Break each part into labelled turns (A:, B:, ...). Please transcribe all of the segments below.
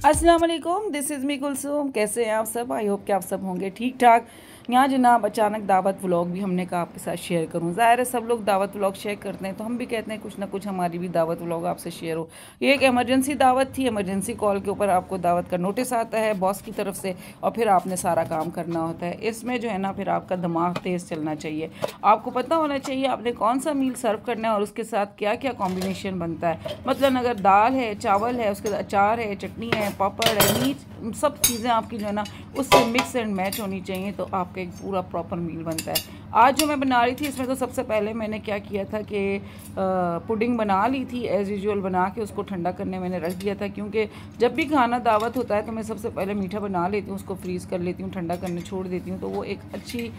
A: अस्सलाम वालेकुम, this is me Kulsoom. कैसे हैं आप सब? आई होप कि आप सब होंगे ठीक ठाक। यहाँ जनाब अचानक दावत व्लॉग भी हमने कहा आपके साथ शेयर करूँ। ज़ाहिर है सब लोग दावत व्लॉग शेयर करते हैं, तो हम भी कहते हैं कुछ ना कुछ हमारी भी दावत व्लॉग आपसे शेयर हो। ये एक इमरजेंसी दावत थी। इमरजेंसी कॉल के ऊपर आपको दावत का नोटिस आता है बॉस की तरफ से, और फिर आपने सारा काम करना होता है। इसमें जो है ना, फिर आपका दिमाग तेज़ चलना चाहिए। आपको पता होना चाहिए आपने कौन सा मील सर्व करना है और उसके साथ क्या क्या कॉम्बिनेशन बनता है। मतलब अगर दाल है, चावल है, उसके साथ अचार है, चटनी है, पापड़ है, मीट, सब चीज़ें आपकी जो है ना उससे मिक्स एंड मैच होनी चाहिए, तो आपका एक पूरा प्रॉपर मील बनता है। आज जो मैं बना रही थी इसमें तो सबसे पहले मैंने क्या किया था कि पुडिंग बना ली थी। एज़ यूजुअल बना के उसको ठंडा करने मैंने रख दिया था, क्योंकि जब भी खाना दावत होता है तो मैं सबसे पहले मीठा बना लेती हूँ, उसको फ्रीज़ कर लेती हूँ, ठंडा करने छोड़ देती हूँ, तो वो एक अच्छी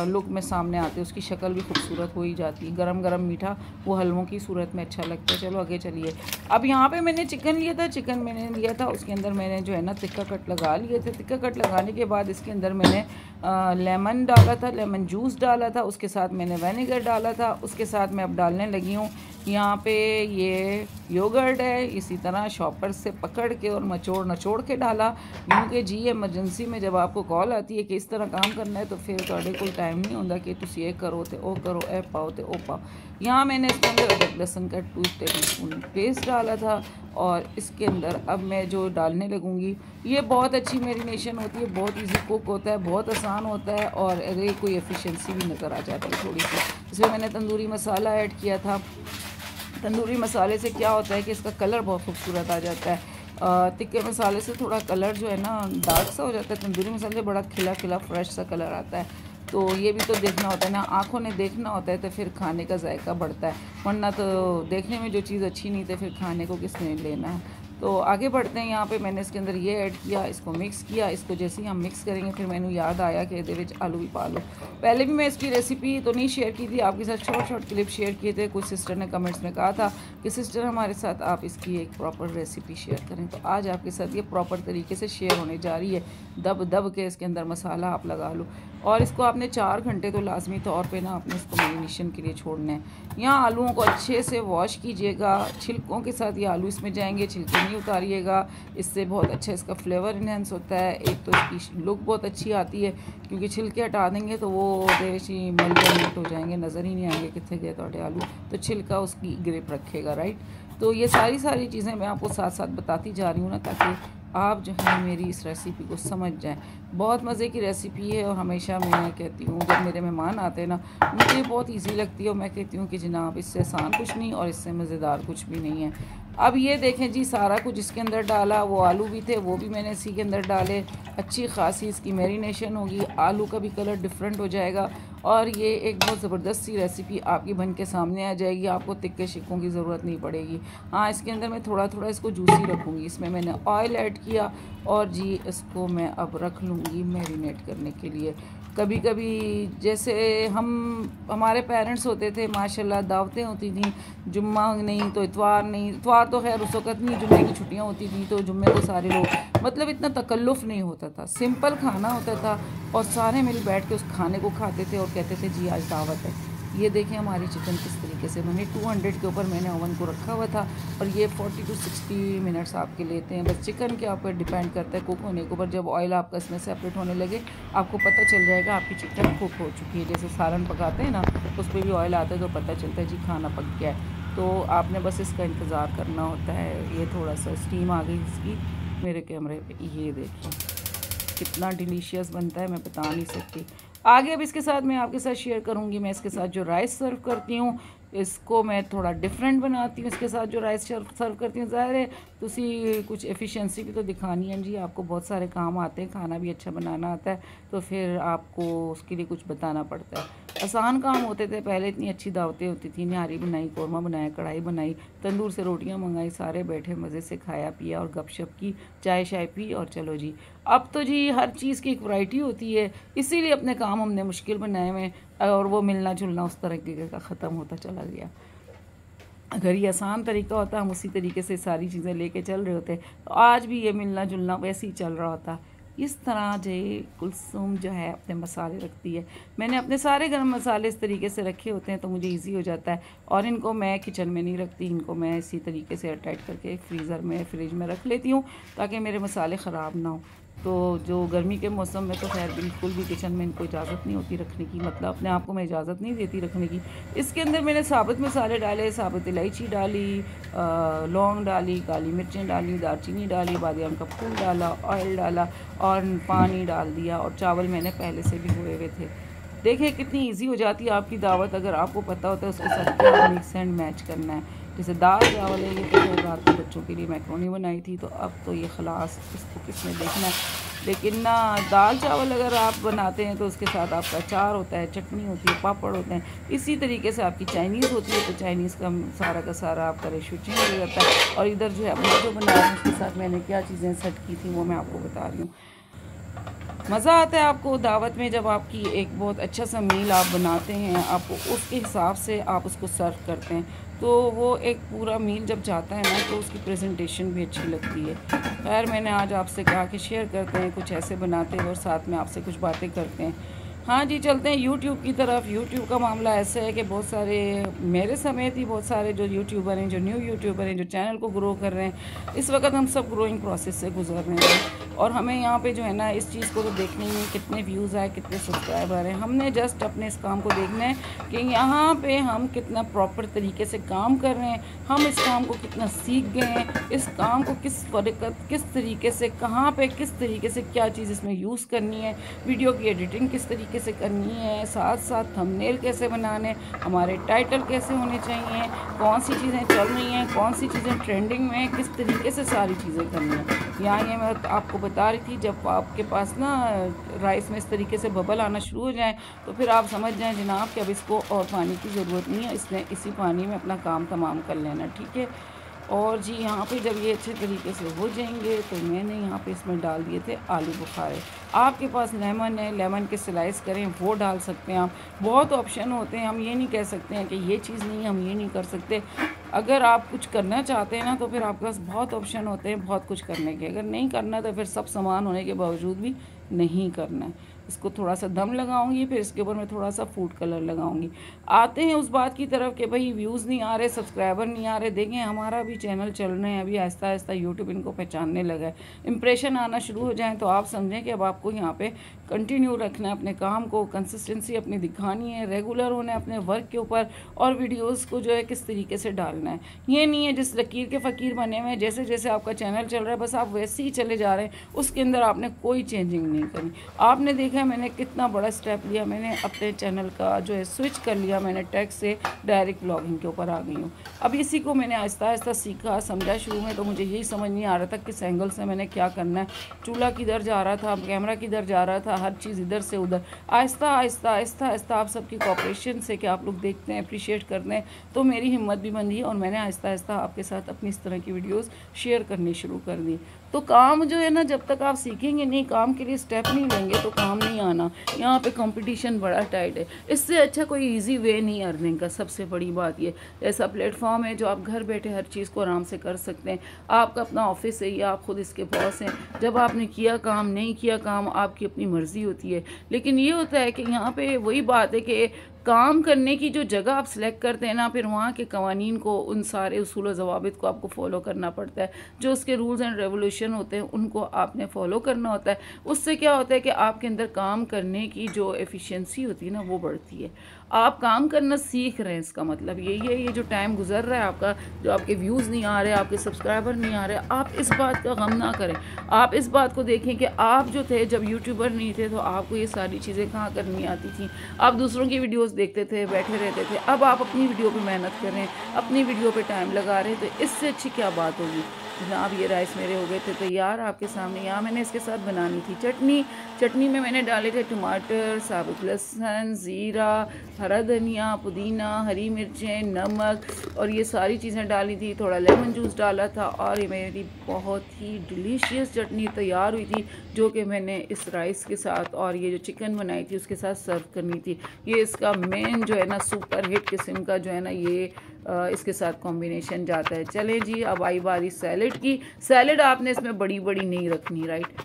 A: लुक में सामने आती है, उसकी शक्ल भी खूबसूरत हो ही जाती है। गरम गरम मीठा वो हलवों की सूरत में अच्छा लगता है। चलो आगे चलिए। अब यहाँ पे मैंने चिकन लिया था। चिकन मैंने लिया था, उसके अंदर मैंने जो है ना तिक्का कट लगा लिए थे। तिक्का कट लगाने के बाद इसके अंदर मैंने लेमन डाला था, लेमन जूस डाला था, उसके साथ मैंने विनेगर डाला था। उसके साथ मैं अब डालने लगी हूँ यहाँ पे ये योगर्ट है। इसी तरह शॉपर से पकड़ के और नचोड़ के डाला, क्योंकि जी एमरजेंसी में जब आपको कॉल आती है कि इस तरह काम करना है, तो फिर थोड़े कोई टाइम नहीं होता कि तुम ये करो तो वो करो, ए पाओ तो ओ पाओ। यहाँ मैंने इसके अंदर अदरक लहसुन का 2 टेबलस्पून पेस्ट डाला था, और इसके अंदर अब मैं जो डालने लगूँगी, ये बहुत अच्छी मैरिनेशन होती है, बहुत इजी कुक होता है, बहुत आसान होता है, और अगर कोई एफिशिएंसी भी नज़र आ जाती है थोड़ी सी। इसमें मैंने तंदूरी मसाला ऐड किया था। तंदूरी मसाले से क्या होता है कि इसका कलर बहुत खूबसूरत आ जाता है। तिक्के मसाले से थोड़ा कलर जो है ना डार्क सा हो जाता है, तंदूरी मसाले से बड़ा खिला खिला फ्रेश सा कलर आता है। तो ये भी तो देखना होता है ना, आँखों ने देखना होता है, तो फिर खाने का जायका बढ़ता है, वरना तो देखने में जो चीज़ अच्छी नहीं तो फिर खाने को किसने लेना है। तो आगे बढ़ते हैं। यहाँ पे मैंने इसके अंदर ये ऐड किया, इसको मिक्स किया। इसको जैसे ही हम मिक्स करेंगे, फिर मैंने याद आया कि ये आलू भी पा लो। पहले भी मैं इसकी रेसिपी तो नहीं शेयर की थी आपके साथ, शॉर्ट क्लिप शेयर किए थे। कुछ सिस्टर ने कमेंट्स में कहा था कि सिस्टर हमारे साथ आप इसकी एक प्रॉपर रेसिपी शेयर करें, तो आज आपके साथ ये प्रॉपर तरीके से शेयर होने जा रही है। दब दब के इसके अंदर मसाला आप लगा लो, और इसको आपने 4 घंटे तो लाजमी तौर पे ना आपने इसको मैरिनेशन के लिए छोड़ना है। यहाँ आलूओं को अच्छे से वॉश कीजिएगा, छिलकों के साथ ये आलू इसमें जाएंगे, छिलके नहीं उतारिएगा, इससे बहुत अच्छा इसका फ्लेवर इन्हेंस होता है। एक तो इसकी लुक बहुत अच्छी आती है, क्योंकि छिलके हटा देंगे तो वो देशी मलबट हो जाएंगे, नज़र ही नहीं आएंगे कितने गए थोड़े आलू, तो छिलका उसकी ग्रिप रखेगा, राइट। तो ये सारी चीज़ें मैं आपको साथ साथ बताती जा रही हूँ ना, ताकि आप जो है मेरी इस रेसिपी को समझ जाएं। बहुत मज़े की रेसिपी है, और हमेशा मैं कहती हूँ जब मेरे मेहमान आते हैं ना, मुझे बहुत इजी लगती है, और मैं कहती हूँ कि जनाब इससे आसान कुछ नहीं और इससे मज़ेदार कुछ भी नहीं है। अब ये देखें जी, सारा कुछ इसके अंदर डाला, वो आलू भी थे वो भी मैंने इसी के अंदर डाले। अच्छी खासी इसकी मैरिनेशन होगी, आलू का भी कलर डिफरेंट हो जाएगा, और ये एक बहुत ज़बरदस्त सी रेसिपी आपकी बन के सामने आ जाएगी। आपको तिक्के शिक्कों की ज़रूरत नहीं पड़ेगी। हाँ, इसके अंदर मैं थोड़ा थोड़ा इसको जूसी रखूँगी। इसमें मैंने ऑयल ऐड किया, और जी इसको मैं अब रख लूँगी मैरिनेट करने के लिए। कभी कभी जैसे हमारे पेरेंट्स होते थे माशाल्लाह, दावतें होती थी, जुम्मा नहीं तो इतवार नहीं, इतवार तो खैर उस वक़्त नहीं, जुम्मे की छुट्टियां होती थी, तो जुम्मे को सारे लोग मतलब इतना तकल्लुफ़ नहीं होता था, सिंपल खाना होता था, और सारे मिल बैठ के उस खाने को खाते थे और कहते थे जी आज दावत है। ये देखें हमारी चिकन किस तरीके से बनी। 200 के ऊपर मैंने ओवन को रखा हुआ था, और ये 40 to 60 मिनट्स आपके लेते हैं। बस चिकन के ऊपर डिपेंड करता है कुक होने के ऊपर। जब ऑयल आपका इसमें सेपरेट होने लगे, आपको पता चल जाएगा आपकी चिकन कुक हो चुकी है। जैसे सालन पकाते हैं ना, उस पर भी ऑयल आता है तो पता चलता है जी खाना पक गया है। तो आपने बस इसका इंतज़ार करना होता है। ये थोड़ा सा स्टीम आ गई इसकी मेरे कैमरे पे, ये देखिए कितना डिलीशियस बनता है, मैं बता नहीं सकती। आगे अब इसके साथ मैं आपके साथ शेयर करूंगी, मैं इसके साथ जो राइस सर्व करती हूँ इसको मैं थोड़ा डिफरेंट बनाती हूँ। इसके साथ जो राइस सर्व करती हूँ, ज़ाहिर है तो उसी कुछ एफिशिएंसी भी तो दिखानी है जी। आपको बहुत सारे काम आते हैं, खाना भी अच्छा बनाना आता है, तो फिर आपको उसके लिए कुछ बताना पड़ता है। आसान काम होते थे पहले, इतनी अच्छी दावतें होती थी, निहारी बनाई, कौरमा बनाया, कढ़ाई बनाई, तंदूर से रोटियां मंगाई, सारे बैठे मज़े से खाया पिया और गपशप की, चाय शाय पी, और चलो जी। अब तो जी हर चीज़ की एक वैरायटी होती है, इसीलिए अपने काम हमने मुश्किल बनाए हुए, और वो मिलना जुलना उस तरीके का ख़त्म होता चला गया। अगर ये आसान तरीका होता, हम उसी तरीके से सारी चीज़ें लेके चल रहे होते, तो आज भी ये मिलना जुलना वैसे ही चल रहा होता। इस तरह जो कुलसूम जो है अपने मसाले रखती है। मैंने अपने सारे गर्म मसाले इस तरीके से रखे होते हैं तो मुझे इजी हो जाता है, और इनको मैं किचन में नहीं रखती, इनको मैं इसी तरीके से अटैच करके फ्रिज में रख लेती हूँ ताकि मेरे मसाले ख़राब ना हो। तो जो गर्मी के मौसम में तो खैर बिल्कुल भी किचन में इनको इजाज़त नहीं होती रखने की, मतलब अपने आप को मैं इजाज़त नहीं देती रखने की। इसके अंदर मैंने साबुत मसाले डाले, साबुत इलायची डाली, लौंग डाली, काली मिर्चें डाली, दालचीनी डाली, बादियाम का फूल डाला, ऑयल डाला और पानी डाल दिया, और चावल मैंने पहले से भिगोए हुए थे। देखिए कितनी इजी हो जाती है आपकी दावत अगर आपको पता होता है उसके साथ क्या मिक्स एंड मैच करना है। जैसे दाल चावल है, ये तो रात को बच्चों के लिए मैक्रोनी बनाई थी, तो अब तो ये खलास, इसको किसने देखना है। लेकिन ना दाल चावल अगर आप बनाते हैं तो उसके साथ आपका अचार होता है, चटनी होती है, पापड़ होते हैं। इसी तरीके से आपकी चाइनीज़ होती है तो चाइनीज़ का सारा आपका रेशो चेंज हो जाता है। और इधर जो है अपना जो बना रही हूँ उसके साथ मैंने क्या चीज़ें सेट की थी वो मैं आपको बता रही हूँ। मज़ा आता है आपको दावत में जब आपकी एक बहुत अच्छा सा मील आप बनाते हैं, आपको उसके हिसाब से आप उसको सर्व करते हैं, तो वो एक पूरा मील जब जाता है ना तो उसकी प्रेजेंटेशन भी अच्छी लगती है। खैर मैंने आज आपसे कहा कि शेयर करते हैं, कुछ ऐसे बनाते हैं और साथ में आपसे कुछ बातें करते हैं। हाँ जी, चलते हैं यूट्यूब की तरफ। यूट्यूब का मामला ऐसा है कि बहुत सारे, मेरे समेत ही बहुत सारे जो यूट्यूबर हैं, जो न्यू यूट्यूबर हैं, जो चैनल को ग्रो कर रहे हैं, इस वक्त हम सब ग्रोइंग प्रोसेस से गुजर रहे हैं। और हमें यहाँ पे जो है ना इस चीज़ को तो देखने में कितने व्यूज़ आए, कितने सब्सक्राइबर हैं, हमने जस्ट अपने इस काम को देखना है कि यहाँ पे हम कितना प्रॉपर तरीके से काम कर रहे हैं, हम इस काम को कितना सीख गए हैं, इस काम को किस तरीके से, कहाँ पे किस तरीके से क्या चीज़ इसमें यूज़ करनी है, वीडियो की एडिटिंग किस तरीके से करनी है, साथ साथ थंबनेल कैसे बनाने, हमारे टाइटल कैसे होने चाहिए, कौन सी चीज़ें चल रही हैं, कौन सी चीज़ें ट्रेंडिंग में, किस तरीके से सारी चीज़ें करनी है। यहाँ ये मैं आपको बता रही थी, जब आपके पास ना राइस में इस तरीके से बबल आना शुरू हो जाए तो फिर आप समझ जाएं जनाब कि अब इसको और पानी की ज़रूरत नहीं है, इसने इसी पानी में अपना काम तमाम कर लेना, ठीक है। और जी यहाँ पे जब ये अच्छे तरीके से हो जाएंगे तो मैंने यहाँ पे इसमें डाल दिए थे आलू बुखारे। आपके पास लेमन है, लेमन के स्लाइस करें वो डाल सकते हैं आप, बहुत ऑप्शन होते हैं। हम ये नहीं कह सकते हैं कि ये चीज़ नहीं, हम ये नहीं कर सकते। अगर आप कुछ करना चाहते हैं ना तो फिर आपके पास बहुत ऑप्शन होते हैं बहुत कुछ करने के। अगर नहीं करना तो फिर सब सामान होने के बावजूद भी नहीं करना है। इसको थोड़ा सा दम लगाऊंगी, फिर इसके ऊपर मैं थोड़ा सा फूड कलर लगाऊंगी। आते हैं उस बात की तरफ कि भाई व्यूज़ नहीं आ रहे, सब्सक्राइबर नहीं आ रहे। देखें हमारा भी चैनल चल रहे हैं, अभी आहिस्ता आहिस्ता यूट्यूब इनको पहचानने लगा है। इंप्रेशन आना शुरू हो जाए तो आप समझें कि अब आपको यहाँ पे कंटिन्यू रखना है अपने काम को, कंसिस्टेंसी अपनी दिखानी है, रेगुलर होना है अपने वर्क के ऊपर, और वीडियोज़ को जो है किस तरीके से डालना है। ये नहीं है जिस लकीर के फ़कीर बने हुए, जैसे जैसे आपका चैनल चल रहा है बस आप वैसे ही चले जा रहे हैं, उसके अंदर आपने कोई चेंजिंग नहीं करनी। आपने देखा मैंने कितना बड़ा स्टेप लिया, मैंने अपने चैनल का जो है स्विच कर लिया, मैंने टेक्स्ट से डायरेक्ट ब्लॉगिंग के ऊपर आ गई हूँ। अब इसी को मैंने आहिस्ता आहिस्ता सीखा समझा। शुरू में तो मुझे यही समझ नहीं आ रहा था किस एंगल से मैंने क्या करना है, चूल्हा किधर जा रहा था, कैमरा किधर जा रहा था, हर चीज़ इधर से उधर। आहिस्ता आहिस्ता आहिस्ता आहिस्ता आप सबकी कोऑपरेशन से कि आप लोग देखते हैं, अप्रिशिएट करते हैं, तो मेरी हिम्मत भी बंधी और मैंने आहिस्ता आहिस्ता आपके साथ अपनी इस तरह की वीडियोस शेयर करनी शुरू कर दी। तो काम जो है ना, जब तक आप सीखेंगे नहीं, काम के लिए स्टेप नहीं लेंगे तो काम नहीं आना। यहाँ पे कंपटीशन बड़ा टाइट है, इससे अच्छा कोई इजी वे नहीं अर्निंग का। सबसे बड़ी बात ये ऐसा प्लेटफॉर्म है जो आप घर बैठे हर चीज़ को आराम से कर सकते हैं। आपका अपना ऑफिस है या आप खुद इसके बॉस हैं, जब आपने किया काम, नहीं किया काम, आपकी अपनी मर्ज़ी होती है। लेकिन ये होता है कि यहाँ पे वही बात है कि काम करने की जो जगह आप सिलेक्ट करते हैं ना, फिर वहाँ के कवानीन को, उन सारे उसूल व ज़वाबित को आपको फॉलो करना पड़ता है। जो उसके रूल्स एंड रेवोल्यूशन होते हैं उनको आपने फॉलो करना होता है। उससे क्या होता है कि आपके अंदर काम करने की जो एफिशिएंसी होती है ना वो बढ़ती है। आप काम करना सीख रहे हैं, इसका मतलब यही है। ये जो टाइम गुजर रहा है आपका, जो आपके व्यूज़ नहीं आ रहे, आपके सब्सक्राइबर नहीं आ रहे, आप इस बात का गम ना करें। आप इस बात को देखें कि आप जो थे जब यूट्यूबर नहीं थे तो आपको ये सारी चीज़ें कहाँ करनी आती थी। आप दूसरों की वीडियोस देखते थे, बैठे रहते थे। अब आप अपनी वीडियो पे मेहनत कर रहे हैं, अपनी वीडियो पे टाइम लगा रहे हैं, तो इससे अच्छी क्या बात होगी। जनाब ये राइस मेरे हो गए थे तैयार आपके सामने। यहाँ मैंने इसके साथ बनानी थी चटनी। चटनी में मैंने डाले थे टमाटर, साबुत लहसुन, ज़ीरा, हरा धनिया, पुदीना, हरी मिर्चें, नमक, और ये सारी चीज़ें डाली थी। थोड़ा लेमन जूस डाला था और ये मेरी बहुत ही डिलीशियस चटनी तैयार हुई थी, जो कि मैंने इस राइस के साथ और ये जो चिकन बनाई थी उसके साथ सर्व करनी थी। ये इसका मेन जो है ना सुपर हिट किस्म का जो है ना ये इसके साथ कॉम्बिनेशन जाता है। चलें जी, अब आई बारी सैलेड की। सैलेड आपने इसमें बड़ी बड़ी नहीं रखनी, राइट।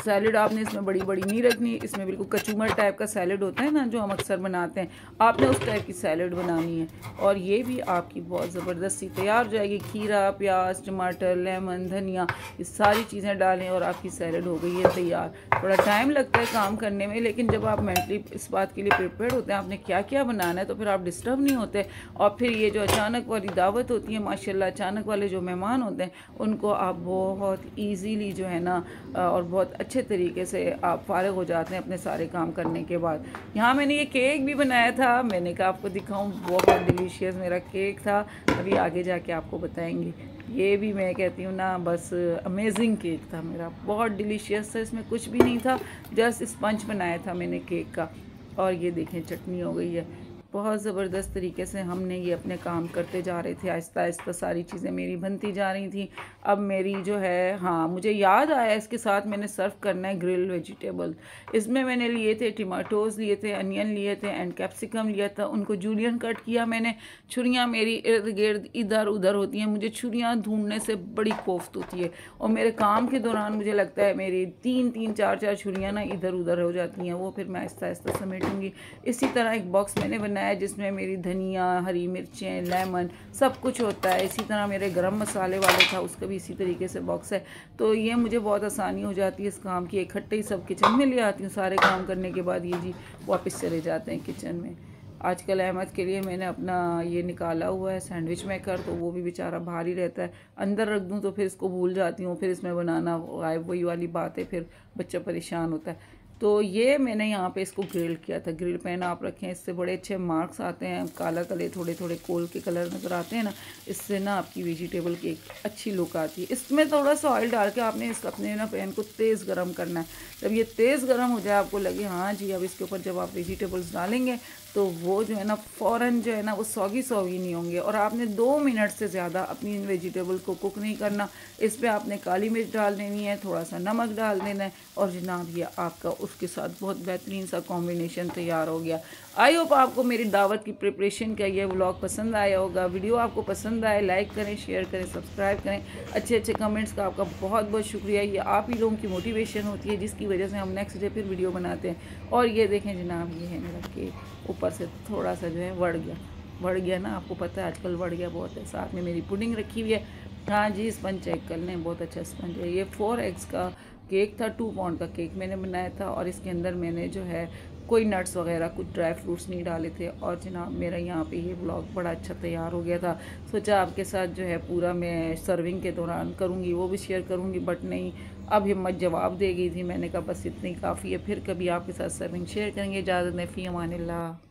A: सैलड आपने इसमें बड़ी बड़ी नहीं रखनी, इसमें बिल्कुल कचूमर टाइप का सैलड होता है ना जो हम अक्सर बनाते हैं, आपने उस टाइप की सैलड बनानी है। और ये भी आपकी बहुत ज़बरदस्ती तैयार हो जाएगी। खीरा, प्याज, टमाटर, लेमन, धनिया, ये सारी चीज़ें डालें और आपकी सैलड हो गई है तैयार। थोड़ा टाइम लगता है काम करने में, लेकिन जब आप मेंटली इस बात के लिए प्रिपेयर्ड होते हैं आपने क्या क्या बनाना है, तो फिर आप डिस्टर्ब नहीं होते। और फिर ये जो अचानक वाली दावत होती है, माशाल्लाह अचानक वाले जो मेहमान होते हैं उनको आप बहुत ईजीली जो है ना और बहुत अच्छे तरीके से आप फारिग हो जाते हैं अपने सारे काम करने के बाद। यहाँ मैंने ये केक भी बनाया था, मैंने कहा आपको दिखाऊं, बहुत डिलीशियस मेरा केक था, अभी आगे जाके आपको बताएंगे। ये भी मैं कहती हूँ ना बस अमेजिंग केक था मेरा, बहुत डिलीशियस था, इसमें कुछ भी नहीं था, जस्ट स्पंज बनाया था मैंने केक का। और ये देखें चटनी हो गई है। बहुत ज़बरदस्त तरीके से हमने ये अपने काम करते जा रहे थे, आहिस्ता आहिस्ता सारी चीज़ें मेरी बनती जा रही थी। अब मेरी जो है, हाँ मुझे याद आया इसके साथ मैंने सर्व करना है ग्रिल वेजिटेबल। इसमें मैंने लिए थे टमाटोज़ लिए थे, अनियन लिए थे एंड कैप्सिकम लिया था, उनको जूलियन कट किया मैंने। छुरियाँ मेरी इर्द गिर्द इधर उधर होती हैं, मुझे छुरियाँ ढूंढने से बड़ी कोफ्त होती है और मेरे काम के दौरान मुझे लगता है मेरी तीन चार छुरियाँ ना इधर उधर हो जाती हैं, वो फिर मैं आहिस्ता आहिस्ता समेटूँगी। इसी तरह एक बॉक्स मैंने बनाया जिसमें मेरी धनिया, हरी मिर्चें, लेमन सब कुछ होता है। इसी तरह मेरे गरम मसाले वाले था, उसका भी इसी तरीके से बॉक्स है। तो ये मुझे बहुत आसानी हो जाती है इस काम की, इकट्ठे ही सब किचन में ले आती हूँ। सारे काम करने के बाद ये जी वापस चले जाते हैं किचन में। आजकल अहमद के लिए मैंने अपना ये निकाला हुआ है सैंडविच मेकर, तो वो भी बेचारा बाहर ही रहता है, अंदर रख दूँ तो फिर इसको भूल जाती हूँ, फिर इसमें बनाना गायब, वही वाली बात है, फिर बच्चा परेशान होता है। तो ये मैंने यहाँ पे इसको ग्रिल किया था। ग्रिल पैन आप रखें, इससे बड़े अच्छे मार्क्स आते हैं, काला तले थोड़े थोड़े कोल के कलर नज़र आते हैं ना, इससे ना आपकी वेजिटेबल की एक अच्छी लुक आती है। इसमें थोड़ा सा ऑयल डाल के आपने अपने ना पैन को तेज़ गरम करना है। जब ये तेज़ गरम हो जाए, आपको लगे हाँ जी अब इसके ऊपर जब आप वेजिटेबल्स डालेंगे तो वो जो है ना फ़ौरन जो है ना वो सौगी नहीं होंगे। और आपने 2 मिनट से ज़्यादा अपनी इन वेजिटेबल को कुक नहीं करना। इस पर आपने काली मिर्च डाल देनी है, थोड़ा सा नमक डाल देना है और जनाब ये आपका उसके साथ बहुत बेहतरीन सा कॉम्बिनेशन तैयार हो गया। आई होप आपको मेरी दावत की प्रिपरेशन का ये व्लॉग पसंद आया होगा। वीडियो आपको पसंद आए लाइक करें, शेयर करें, सब्सक्राइब करें। अच्छे अच्छे कमेंट्स का आपका बहुत बहुत शुक्रिया। ये आप ही लोगों की मोटिवेशन होती है जिसकी वजह से हम नेक्स्ट डे फिर वीडियो बनाते हैं। और ये देखें जनाब, ये है मेरा केक, ऊपर से थोड़ा सा जो है बढ़ गया ना, आपको पता है आजकल बढ़ गया बहुत है। साथ में मेरी पुडिंग रखी हुई है, हाँ जी स्पंज चेक कर लें, बहुत अच्छा स्पंज है। ये 4 एग्स का केक था, 2 पाउंड का केक मैंने बनाया था और इसके अंदर मैंने जो है कोई नट्स वगैरह कुछ ड्राई फ्रूट्स नहीं डाले थे। और जनाब मेरा यहाँ पे ये व्लॉग बड़ा अच्छा तैयार हो गया था। सोचा आपके साथ जो है पूरा मैं सर्विंग के दौरान करूँगी, वो भी शेयर करूँगी, बट नहीं, अब हिम्मत जवाब दे गई थी। मैंने कहा बस इतनी काफ़ी है, फिर कभी आपके साथ सर्विंग शेयर करेंगे। इजाज़त, फ़ी अमानिल्लाह।